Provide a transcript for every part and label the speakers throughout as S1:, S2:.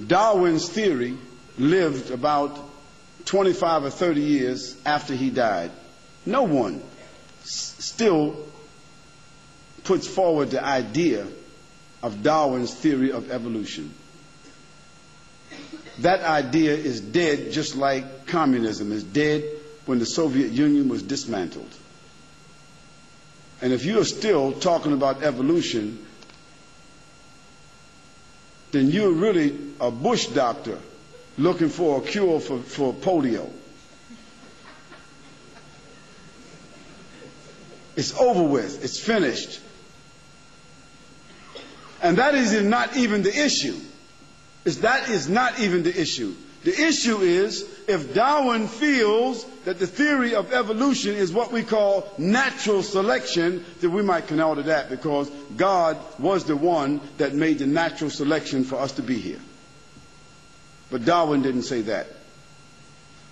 S1: Darwin's theory lived about 25 or 30 years after he died. No one still puts forward the idea of Darwin's theory of evolution. That idea is dead, just like communism is dead when the Soviet Union was dismantled. And if you are still talking about evolution, then you're really a Bush doctor looking for a cure for polio. It's over with. It's finished. And that is not even the issue. That is not even the issue. The issue is if Darwin feels that the theory of evolution is what we call natural selection, then we might connect to that because God was the one that made the natural selection for us to be here. But Darwin didn't say that.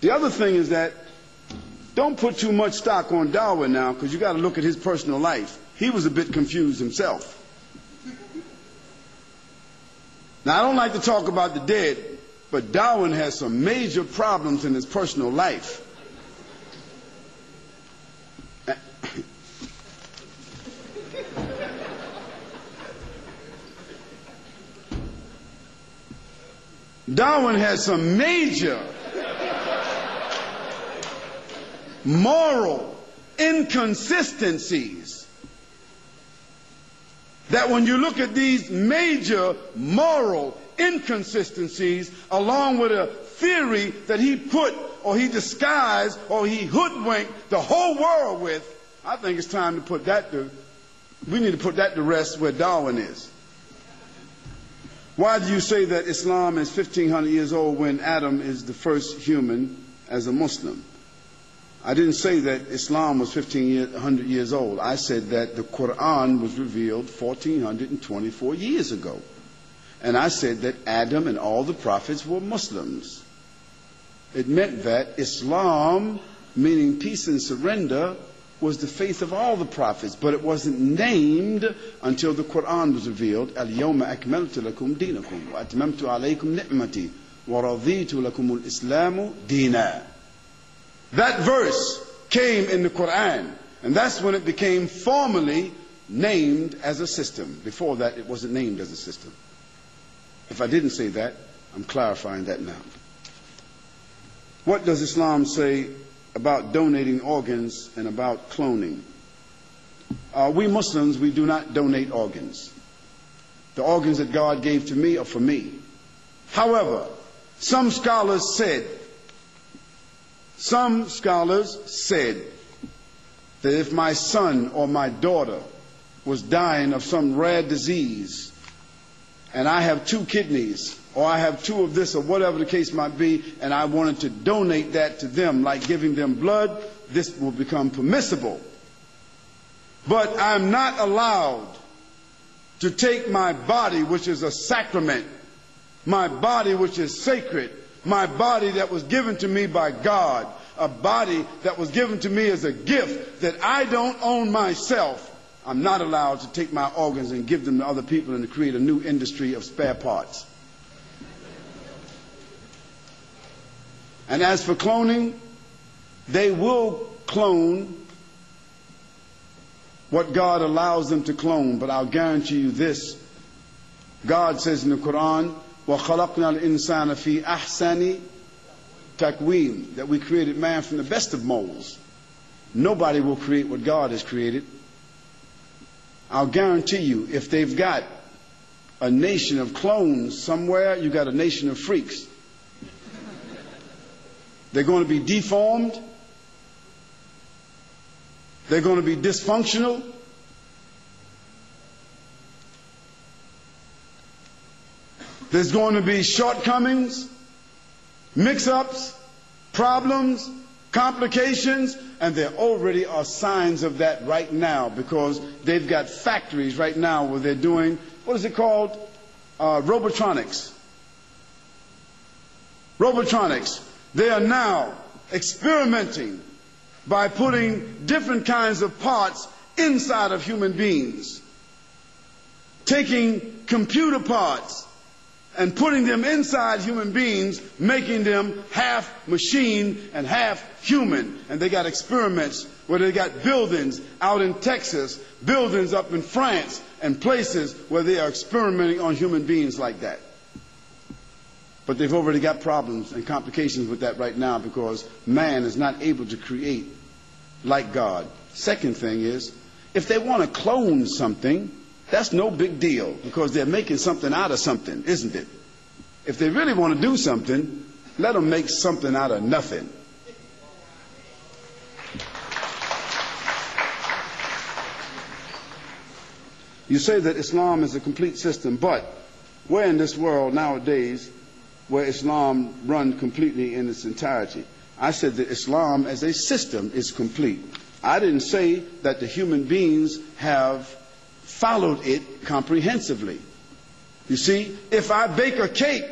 S1: The other thing is that don't put too much stock on Darwin now because you got to look at his personal life. He was a bit confused himself. Now, I don't like to talk about the dead, but Darwin has some major problems in his personal life. Darwin has some major moral inconsistencies that when you look at these major moral inconsistencies along with a theory that he put or he disguised or he hoodwinked the whole world with, I think it's time to put that we need to put that to rest where Darwin is. Why do you say that Islam is 1,500 years old when Adam is the first human as a Muslim? I didn't say that Islam was 1,500 years old. I said that the Quran was revealed 1,424 years ago. And I said that Adam and all the prophets were Muslims. It meant that Islam, meaning peace and surrender, was the faith of all the prophets, but it wasn't named until the Quran was revealed. Al-yawma akmaltu lakum dinakum wa atmamtu alaykum ni'mati wa raditu lakum al-islamu dina. That verse came in the Quran, and that's when it became formally named as a system. Before that, it wasn't named as a system. If I didn't say that, I'm clarifying that now. What does Islam say about donating organs and about cloning? We Muslims, we do not donate organs. The organs that God gave to me are for me. However, some scholars said that if my son or my daughter was dying of some rare disease and I have 2 kidneys or I have 2 of this or whatever the case might be and I wanted to donate that to them like giving them blood, this will become permissible. But I'm not allowed to take my body, which is a sacrament, my body which is sacred, my body that was given to me by God, a body that was given to me as a gift that I don't own myself. I'm not allowed to take my organs and give them to other people and to create a new industry of spare parts. And as for cloning, they will clone what God allows them to clone, but I'll guarantee you this. God says in the Quran, وَخَلَقْنَا الْإِنسَانَ فِي أَحْسَنِ تَقْوِيمٍ, that we created man from the best of molds. Nobody will create what God has created. I'll guarantee you, if they've got a nation of clones somewhere, you got a nation of freaks. They're going to be deformed. They're going to be dysfunctional. There's going to be shortcomings, mix-ups, problems, complications, and there already are signs of that right now because they've got factories right now where they're doing, what is it called? Robotronics. Robotronics. They are now experimenting by putting different kinds of parts inside of human beings, taking computer parts and putting them inside human beings, making them half machine and half human. And they got experiments where they got buildings out in Texas, buildings up in France, and places where they are experimenting on human beings like that. But they've already got problems and complications with that right now because man is not able to create like God. Second thing is, if they want to clone something, that's no big deal because they're making something out of something, isn't it? If they really want to do something, let them make something out of nothing. You say that Islam is a complete system, but we're in this world nowadays where Islam runs completely in its entirety. I said that Islam as a system is complete. I didn't say that the human beings have followed it comprehensively. You see, if I bake a cake,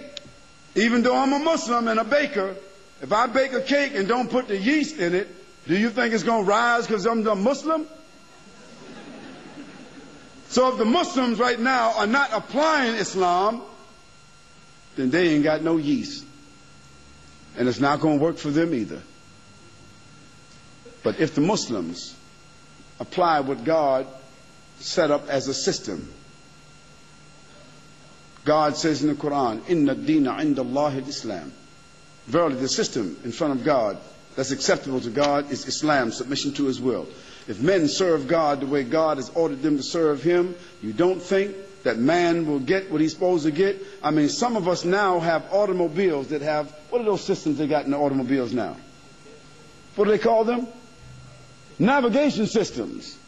S1: even though I'm a Muslim and a baker, if I bake a cake and don't put the yeast in it, do you think it's going to rise because I'm a Muslim? So if the Muslims right now are not applying Islam, then they ain't got no yeast. And it's not going to work for them either. But if the Muslims apply what God set up as a system, God says in the Quran, Inna ad-deena inda Allahi al-Islam. Verily, the system in front of God that's acceptable to God is Islam, submission to His will. If men serve God the way God has ordered them to serve Him, you don't think that man will get what he's supposed to get? I mean, some of us now have automobiles that have, what are those systems they got in the automobiles now? What do they call them? Navigation systems.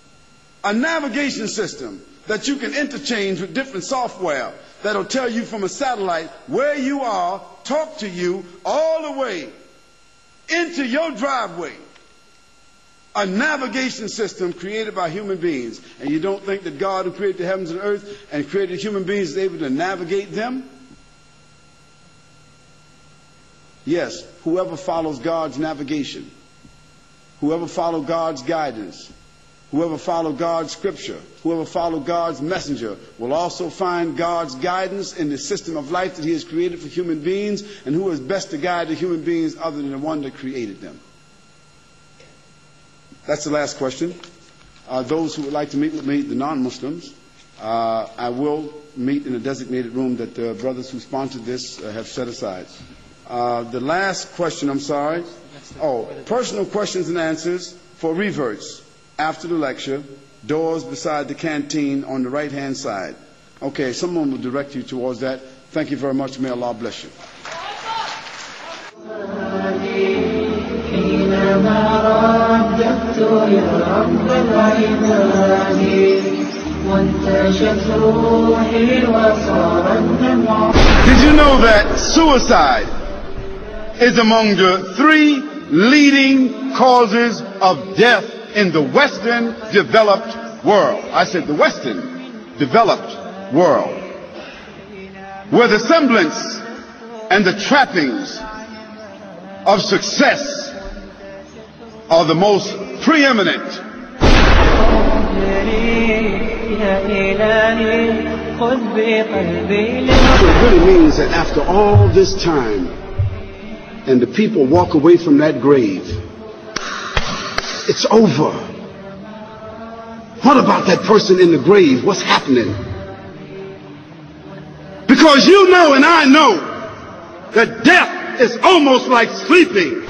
S1: A navigation system that you can interchange with different software that'll tell you from a satellite where you are, talk to you all the way into your driveway. A navigation system created by human beings. And you don't think that God who created the heavens and earth and created human beings is able to navigate them? Yes, whoever follows God's navigation, whoever follows God's guidance, whoever follows God's scripture, whoever follows God's messenger will also find God's guidance in the system of life that He has created for human beings. And who is best to guide the human beings other than the one that created them? That's the last question. Those who would like to meet with me, the non-Muslims, I will meet in a designated room that the brothers who sponsored this have set aside. The last question, I'm sorry. Oh, personal questions and answers for reverts after the lecture. Doors beside the canteen on the right-hand side. Okay, someone will direct you towards that. Thank you very much. May Allah bless you. Did you know that suicide is among the 3 leading causes of death in the Western developed world? I said the Western developed world, where the semblance and the trappings of success are the most preeminent. So it really means that after all this time, and the people walk away from that grave, it's over. What about that person in the grave? What's happening? Because you know and I know that death is almost like sleeping.